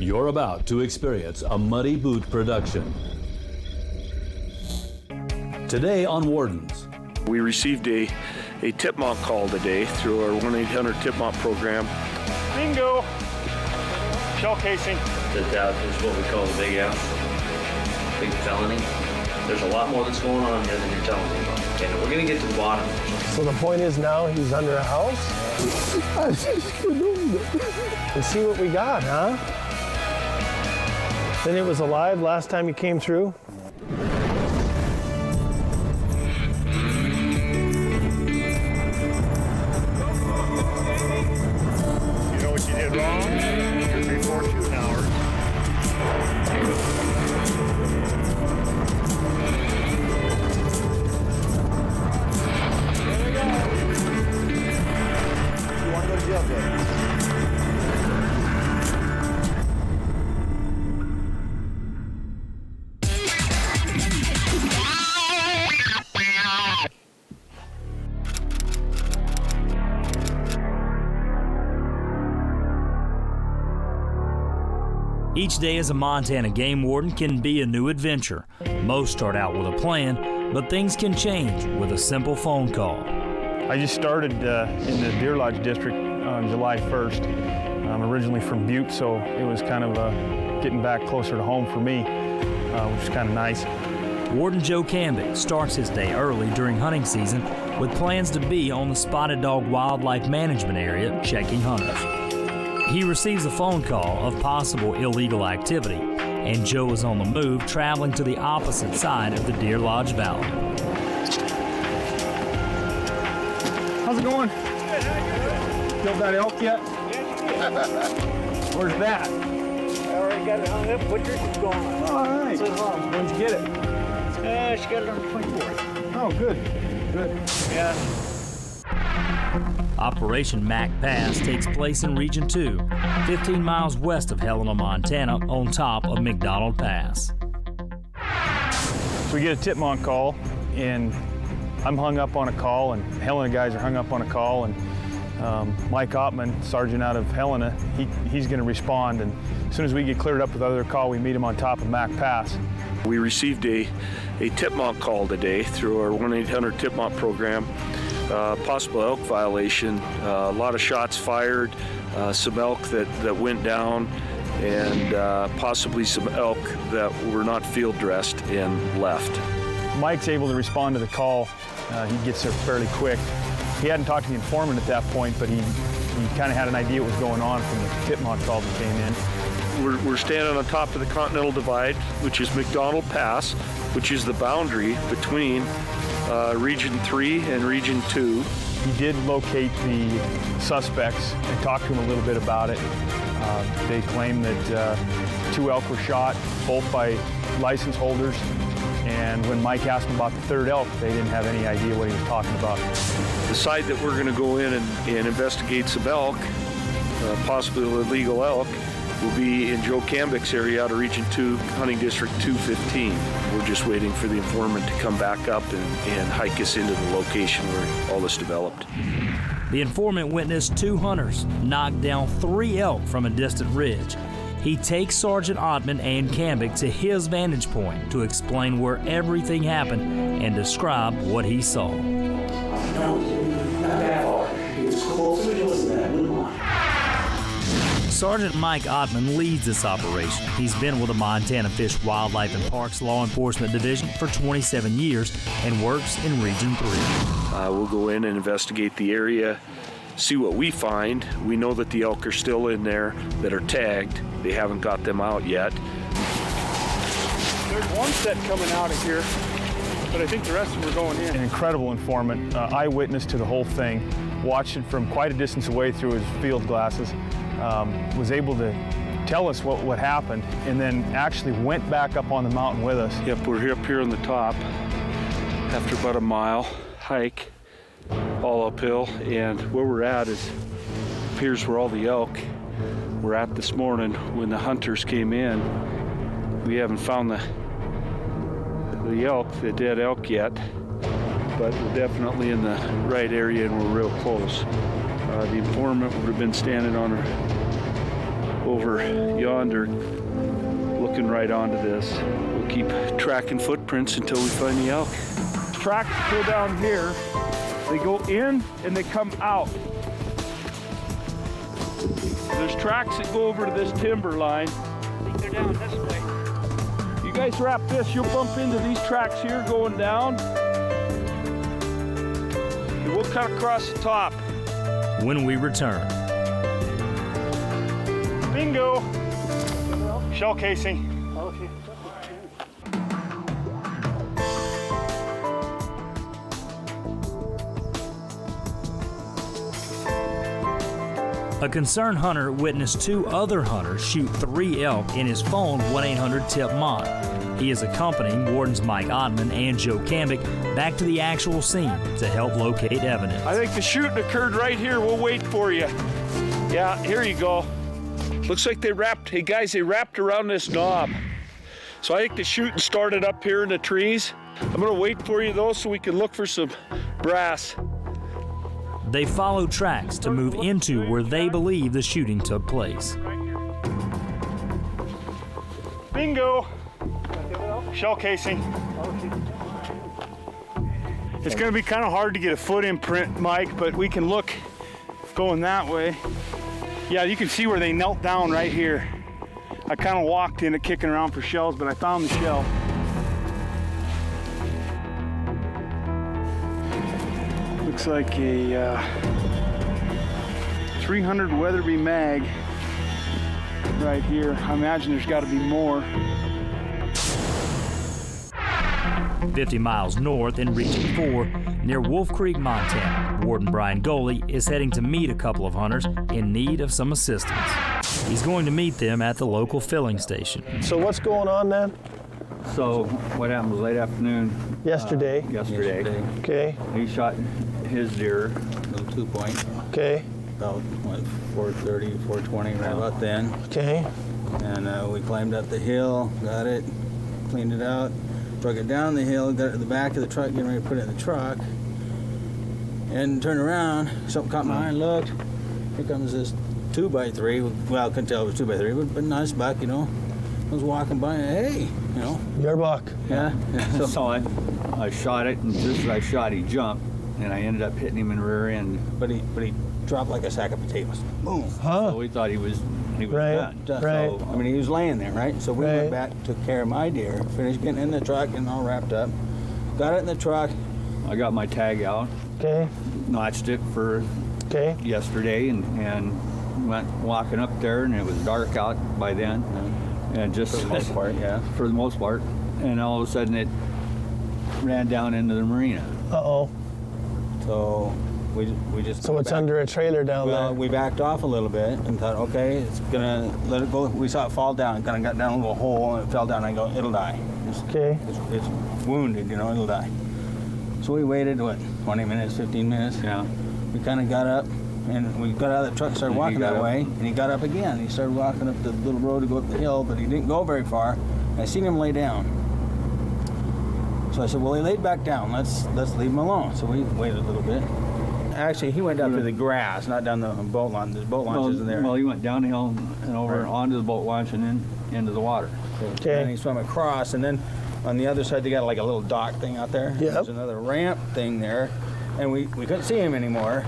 You're about to experience a Muddy Boot production. Today on Wardens. We received a Tip-Mont call today through our 1-800 Tip-Mont program. Bingo! Shell casing. That is what we call the big F, big felony. There's a lot more that's going on here than you're telling me about. And we're going to get to the bottom. So the point is now he's under a house? Let's see what we got, huh? Then it was alive last time you came through? You know what you did wrong? You're before shooting hours. There we go. You want to go to jail, Dave? Each day as a Montana game warden can be a new adventure. Most start out with a plan, but things can change with a simple phone call. I just started in the Deer Lodge District on July 1st. I'm originally from Butte, so it was kind of getting back closer to home for me, which is kind of nice. Warden Joe Cambick starts his day early during hunting season with plans to be on the Spotted Dog Wildlife Management Area checking hunters. He receives a phone call of possible illegal activity, and Joe is on the move, traveling to the opposite side of the Deer Lodge Valley. How's it going? Good, how you doing? Killed that elk yet? Where's that? I already got it hung up. Butcher's is going. All right. It's at home. When'd you get it? She got it on the 24th. Oh, good. Good. Yeah. Operation Mac Pass takes place in Region 2, 15 miles west of Helena, Montana, on top of MacDonald Pass. So we get a Tip-Mont call, and I'm hung up on a call, and Helena guys are hung up on a call, and Mike Ottman, sergeant out of Helena, he's going to respond, and as soon as we get cleared up with other call, we meet him on top of Mac Pass. We received a Tip-Mont call today through our 1-800 Tip-Mont program. Possible elk violation, a lot of shots fired, some elk that went down, and possibly some elk that were not field dressed and left. Mike's able to respond to the call. He gets there fairly quick. He hadn't talked to the informant at that point, but he kind of had an idea what was going on from the Tip-Mont call that came in. We're standing on top of the Continental Divide, which is MacDonald Pass, which is the boundary between Region 3 and Region 2. He did locate the suspects and talk to them a little bit about it. They claim that 2 elk were shot, both by license holders, and when Mike asked them about the 3rd elk, they didn't have any idea what he was talking about. The site that we're going to go in and investigate some elk, possibly illegal elk, will be in Joe Cambick's area out of Region 2, Hunting District 215. We're just waiting for the informant to come back up and hike us into the location where all this developed. The informant witnessed 2 hunters knock down 3 elk from a distant ridge. He takes Sergeant Ottman and Cambick to his vantage point to explain where everything happened and describe what he saw. No, not that far. It was closer to us than that. Move on. Sergeant Mike Ottman leads this operation. He's been with the Montana Fish, Wildlife, and Parks Law Enforcement Division for 27 years and works in Region 3. We'll go in and investigate the area, see what we find. We know that the elk are still in there that are tagged. They haven't got them out yet. There's one set coming out of here, but I think the rest of them are going in. An incredible informant, eyewitness to the whole thing, watched it from quite a distance away through his field glasses. Was able to tell us what happened, and then actually went back up on the mountain with us. Yep, we're up here on the top after about a mile hike, all uphill, and where we're at appears where all the elk were at this morning when the hunters came in. We haven't found the elk, the dead elk yet, but we're definitely in the right area and we're real close. The informant would have been standing on over yonder, looking right onto this. We'll keep tracking footprints until we find the elk. Tracks go down here. They go in and they come out. There's tracks that go over to this timber line. I think they're down this way. You guys wrap this, you'll bump into these tracks here going down. And we'll cut across the top. When we return, Bingo! Shell casing. a concerned hunter witnessed 2 other hunters shoot 3 elk in his phone 1-800-Tip-Mont. He is accompanying Wardens Mike Ottman and Joe Cambick back to the actual scene to help locate evidence. I think the shooting occurred right here. We'll wait for you. Yeah, here you go. Looks like they wrapped, hey guys, they wrapped around this knob. So I think the shooting started up here in the trees. I'm gonna wait for you though so we can look for some brass. They follow tracks to move into where they believe the shooting took place. Bingo! Shell casing. It's gonna be kind of hard to get a foot imprint, Mike, but we can look going that way. Yeah, you can see where they knelt down right here. I kind of walked in it kicking around for shells, but I found the shell. Looks like a 300 Weatherby mag right here. I imagine there's got to be more. 50 miles north in Region 4, near Wolf Creek, Montana, Warden Brian Goley is heading to meet a couple of hunters in need of some assistance. He's going to meet them at the local filling station. So what's going on then? So what happened was late afternoon. Yesterday. Yesterday. Okay. He shot his deer, little 2-point, Okay. about what, 4:30, 4:20, right about then. Okay. And we climbed up the hill, got it, cleaned it out, drug it down the hill, got it to the back of the truck, getting ready to put it in the truck. And turned around, something caught my eye, looked. Here comes this 2x3. Well, I couldn't tell it was 2x3, but nice buck, you know. I was walking by and hey, you know. Your buck. Yeah. so I shot it, and just as I shot, he jumped, and I ended up hitting him in the rear end. But he dropped like a sack of potatoes. Boom. So we thought he was Right. done. Right. So, I mean, he was laying there, right? So we Right. went back, took care of my deer, finished getting in the truck and all wrapped up. Got it in the truck. I got my tag out, Okay. notched it for Okay. yesterday, and went walking up there, and it was dark out by then. And just For the most part, yeah. For the most part. And all of a sudden it ran down into the marina. Uh-oh. So we just. So it's back. under a trailer down Well, there. we backed off a little bit and thought, okay, it's gonna let it go. We saw it fall down. Kind of got down a little hole and it fell down. I go, it'll die. Okay. It's wounded, you know, it'll die. So we waited, what, 20 minutes, 15 minutes? Yeah. We kind of got up and we got out of the truck, started And he walking got that up. way, and he got up again. He started walking up the little road to go up the hill, but he didn't go very far. I seen him lay down. So I said, well, he laid back down. Let's leave him alone. So we waited a little bit. Actually, he went down to the grass, not down the boat launch. The boat launch isn't there. Well, he went down the hill and over onto the boat launch and then into the water. Okay. And he swam across, and then on the other side, they got like a little dock thing out there. Yep. There's another ramp thing there, and we couldn't see him anymore.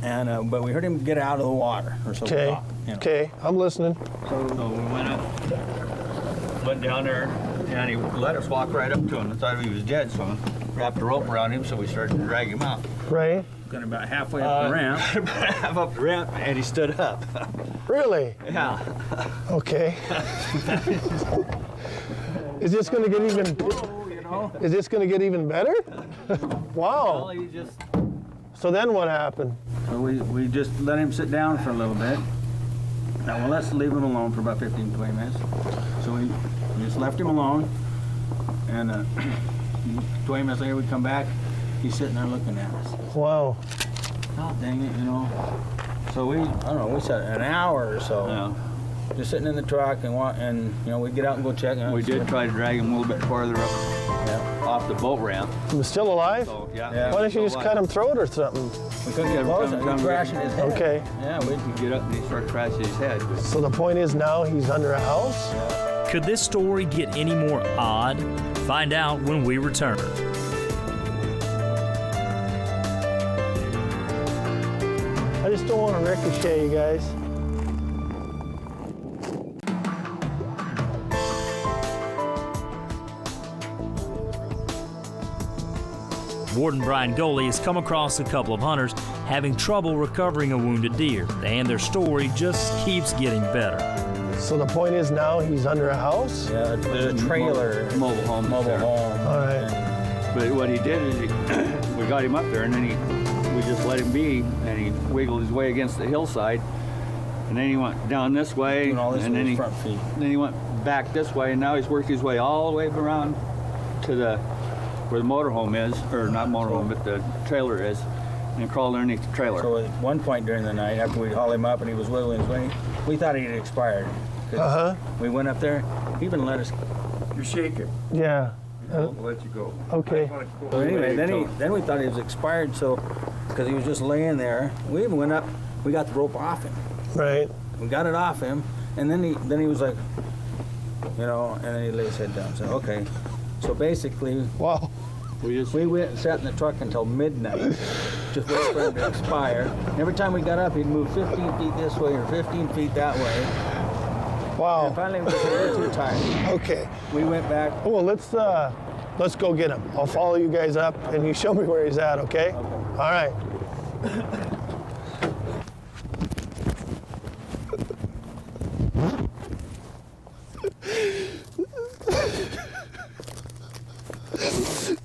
And but we heard him get out of the water or something. Okay. Okay. I'm listening. So we went down there, and he let us walk right up to him. I thought he was dead, so I wrapped a rope around him, so we started to drag him out. Right. Got about halfway up the ramp, half up the ramp, and he stood up. Really? Yeah. Okay. Is this going to get even? Is this going to get even better? Wow. Well, he just. So then what happened? So we just let him sit down for a little bit. Now, well, let's leave him alone for about 15, 20 minutes. So we just left him alone, and 20 minutes later we come back. He's sitting there looking at us. Wow. Oh, dang it, you know. So I don't know, we sat an hour or so, Yeah. just sitting in the truck and you know, we'd get out and go check. We did try to drag him a little bit farther up off the boat ramp. He was still alive? So, Yeah. Why didn't you just So, cut him throat or something? We couldn't get close. He was crashing his head. Okay. Yeah, we could get up and he started crashing his head. So the point is now he's under a house? Could this story get any more odd? Find out when we return. I just don't want to ricochet, you guys. Warden Brian Goley has come across a couple of hunters having trouble recovering a wounded deer, and their story just keeps getting better. So the point is now he's under a house? Yeah, there's a trailer. Mobile home. Mobile home. All right. But what he did is we got him up there, and then we just let him be, and he wiggled his way against the hillside, and then he went down this way, Doing all this and with then his front feet. then he went back this way, and now he's worked his way all the way around to where the motorhome is, or not motorhome, but the trailer is, and crawled underneath the trailer. So at one point during the night, after we'd haul him up and he was wiggling his way, we thought he had expired. We went up there, he even let us. You're shaking. Yeah. We'll let you go. Okay. So anyway, then we thought he was expired, so because he was just laying there. We even went up, we got the rope off him. Right. We got it off him, and then he was like, you know, and then he laid his head down. So okay, so basically, Wow. we went and sat in the truck until midnight, just waiting for him to expire. And every time we got up, he'd move 15 feet this way or 15 feet that way. And Wow. finally, we were too tired. Okay. We went back. Oh, well, let's go get him. I'll follow you guys up, and you show me where he's at, okay? All right.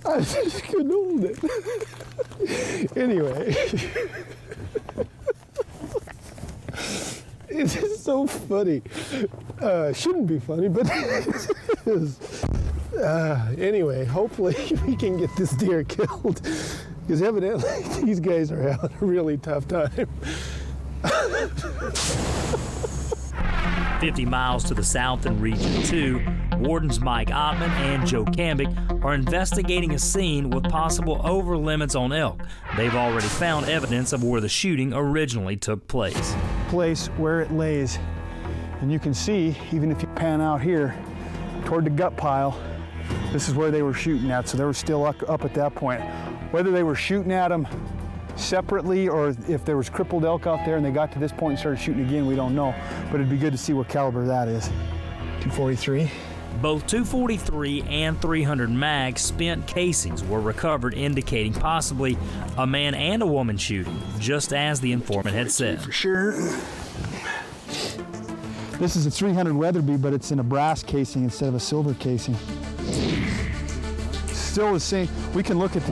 I just couldn't hold it. Anyway. It's just so funny. Shouldn't be funny, but it is. Anyway, hopefully we can get this deer killed, because evidently these guys are having a really tough time. 50 miles to the south in Region 2, Wardens Mike Ottman and Joe Cambick are investigating a scene with possible over-limits on elk. They've already found evidence of where the shooting originally took place. Place where it lays. And you can see, even if you pan out here toward the gut pile, this is where they were shooting at, so they were still up at that point. Whether they were shooting at them separately or if there was crippled elk out there and they got to this point and started shooting again, we don't know. But it'd be good to see what caliber that is. 243. Both 243 and 300 mag spent casings were recovered, indicating possibly a man and a woman shooting, just as the informant had said. For sure. This is a 300 Weatherby, but it's in a brass casing instead of a silver casing. Still the same. We can look at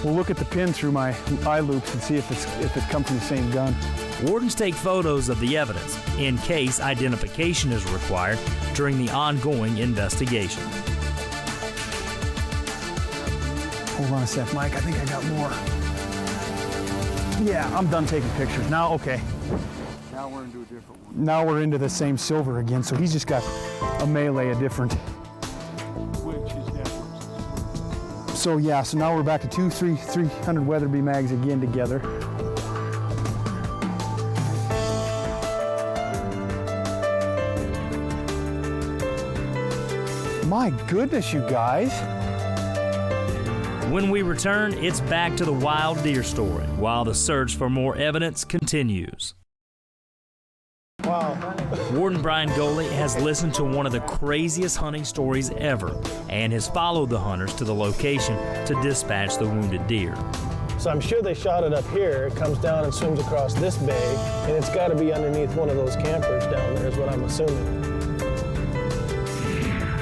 we'll look at the pin through my eye loops and see if it comes from the same gun. Wardens take photos of the evidence in case identification is required during the ongoing investigation. Hold on a sec, Mike. I think I got more. Yeah, I'm done taking pictures. Now, okay. Now we're into a different one. Now we're into the same silver again, so he's just got a melee, a different. Which is that? So yeah, so now we're back to 300 Weatherby mags again together. My goodness, you guys. When we return, it's back to the wild deer story, while the search for more evidence continues. Wow. Warden Brian Goley has listened to one of the craziest hunting stories ever and has followed the hunters to the location to dispatch the wounded deer. So I'm sure they shot it up here. It comes down and swims across this bay, and it's got to be underneath one of those campers down there is what I'm assuming.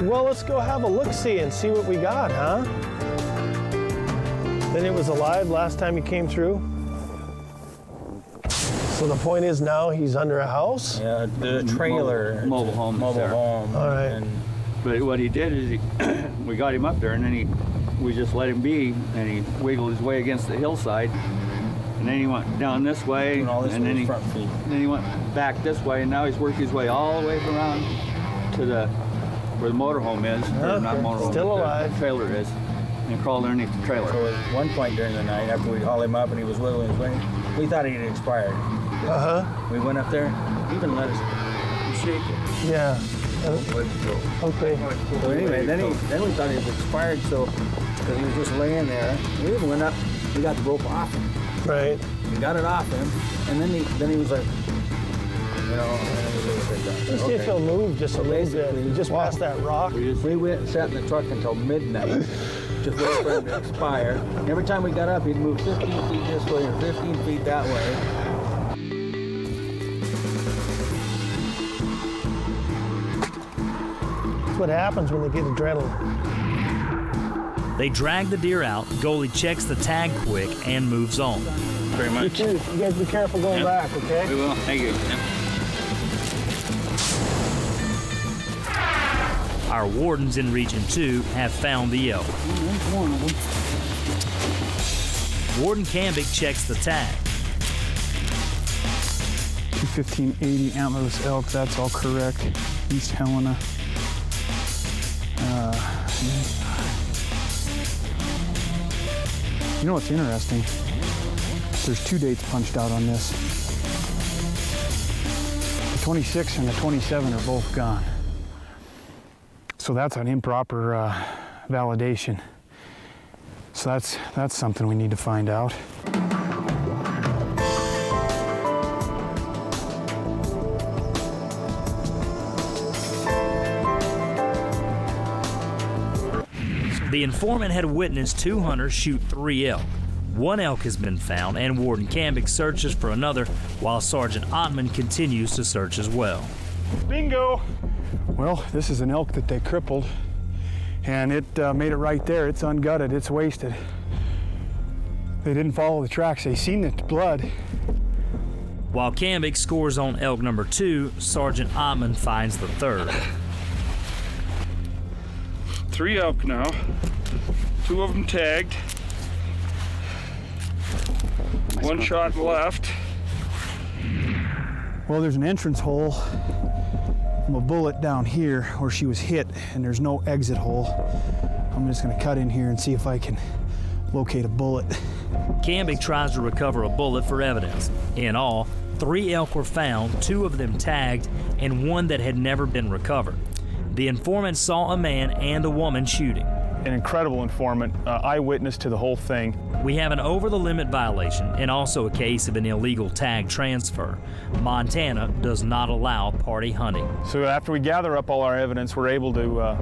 Well, let's go have a look-see and see what we got, huh? Then it was alive last time he came through? So the point is now he's under a house? Yeah, the trailer. Mobile home. Mobile home. All right. And But what he did is we got him up there, and then we just let him be, and he wiggled his way against the hillside, and then he went down this way, doing all this and with then his front feet. then he went back this way, and now he's worked his way all the way around to where the motorhome is, or not Okay, motorhome, still but alive. the trailer is, and crawled underneath the trailer. So at one point during the night, after we hauled him up and he was wiggling his way, we thought he had expired. We went up there, he even let us shake it. Yeah. Okay. So anyway, then we thought he was expired, so because he was just laying there. We even went up, we got the rope off him. Right. We got it off him, and then he was like, you know, and then we picked up. Let's see if he'll move just a little bit. He just past that rock. We went and sat in the truck until midnight, just waiting for him to expire. Every time we got up, he'd move 15 feet this way or 15 feet that way. That's what happens when they get adrenaline. They drag the deer out, goalie checks the tag quick, and moves on. Very much. You too. You guys be careful going back, okay? We will. Thank you. Our wardens in Region 2 have found the elk. Warden Cambick checks the tag. 21580 antlerless elk, that's all correct. East Helena. You know what's interesting? There's 2 dates punched out on this. The 26 and the 27 are both gone. So that's an improper validation. So that's something we need to find out. The informant had witnessed 2 hunters shoot 3 elk. 1 elk has been found, and Warden Cambick searches for another, while Sergeant Ottman continues to search as well. Bingo! Well, this is an elk that they crippled, and it made it right there. It's ungutted, it's wasted. They didn't follow the tracks, they seen the blood. While Cambick scores on elk number 2, Sergeant Ottman finds the 3rd. 3 elk now, 2 of them tagged, 1 shot left. Well, there's an entrance hole from a bullet down here where she was hit, and there's no exit hole. I'm just gonna cut in here and see if I can locate a bullet. Cambick tries to recover a bullet for evidence. In all, 3 elk were found, 2 of them tagged, and 1 that had never been recovered. The informant saw a man and a woman shooting. An incredible informant, eyewitness to the whole thing. We have an over-the-limit violation and also a case of an illegal tag transfer. Montana does not allow party hunting. So after we gather up all our evidence, we're able to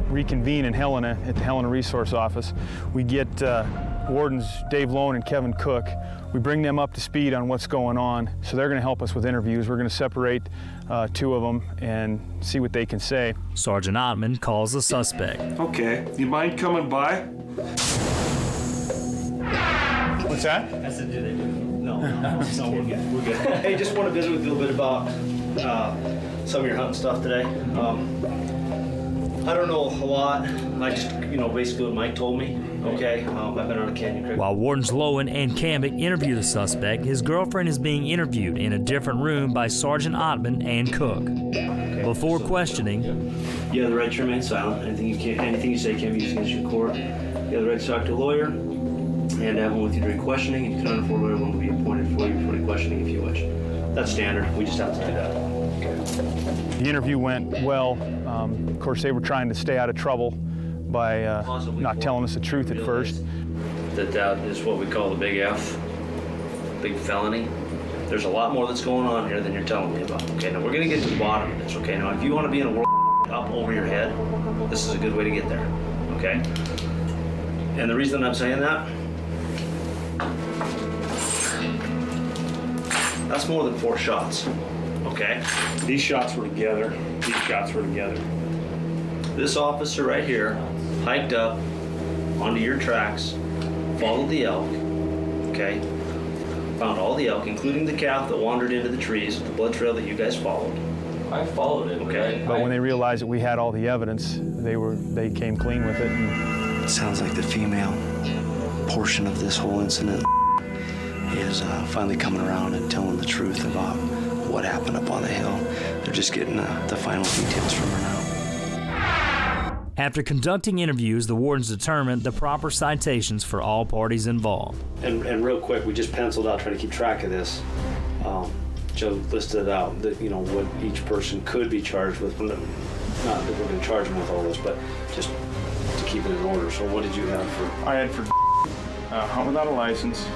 reconvene in Helena at the Helena Resource Office. We get Wardens Dave Lone and Kevin Cook. We bring them up to speed on what's going on, so they're going to help us with interviews. We're going to separate 2 of them and see what they can say. Sergeant Ottman calls the suspect. Okay, you mind coming by? What's that? I said, do they do? No, we're good. We're good. Hey, just want to visit with you a little bit about some of your hunting stuff today. I don't know a lot. I just, basically what Mike told me. Okay, I've been on a canyon creek. While Wardens Lowen and Cambick interview the suspect, his girlfriend is being interviewed in a different room by Sergeant Ottman and Cook. Okay, Before questioning, you have the right to remain silent. Anything you say can be used against you in court. You have the right to talk to a lawyer and have one with you during questioning. If you cannot afford a lawyer, one will be appointed for you for the questioning if you wish. That's standard. We just have to do that. Okay. The interview went well. Of course, they were trying to stay out of trouble by not telling us the truth at first. That is what we call the big F, big felony. There's a lot more that's going on here than you're telling me about. Okay, now we're gonna get to the bottom of this. Okay, now if you want to be in a world up over your head, this is a good way to get there. Okay, and the reason I'm saying that, that's more than 4 shots. Okay, These shots were together. These shots were together. this officer right here hiked up onto your tracks, followed the elk, okay? Found all the elk, including the calf that wandered into the trees, the blood trail that you guys followed. I followed it. Okay. But when they realized that we had all the evidence, they came clean with it. And it sounds like the female portion of this whole incident is finally coming around and telling the truth about what happened up on the hill. They're just getting the final details from her now. After conducting interviews, the wardens determined the proper citations for all parties involved. And real quick, we just penciled out, trying to keep track of this. Joe listed out that, you know, what each person could be charged with. Not that we're going to charge them with all this, but just to keep it in order. So what did you have for? I had for hunt without a license,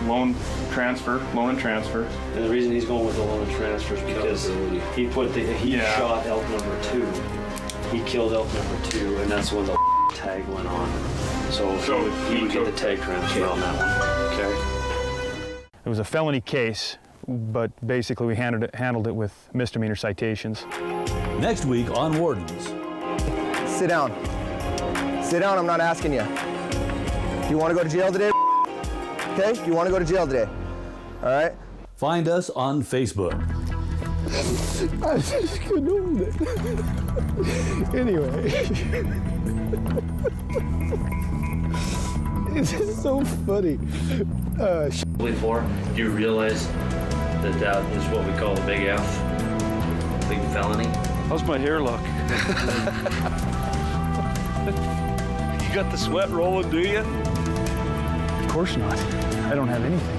loan and transfer. And the reason he's going with the loan and transfer is because he shot elk number 2. He killed elk number 2, and that's when the tag went on. So he would get the tag transfer on that one. Okay. It was a felony case, but basically we handled it with misdemeanor citations. Next week on Wardens. Sit down. Sit down, I'm not asking you. Do you want to go to jail today? Okay, do you want to go to jail today? All right? Find us on Facebook. I just couldn't hold it. Anyway. It's just so funny. Before, do you realize that that is what we call the big F? Big felony? How's my hair look? You got the sweat rolling, do you? Of course not. I don't have anything.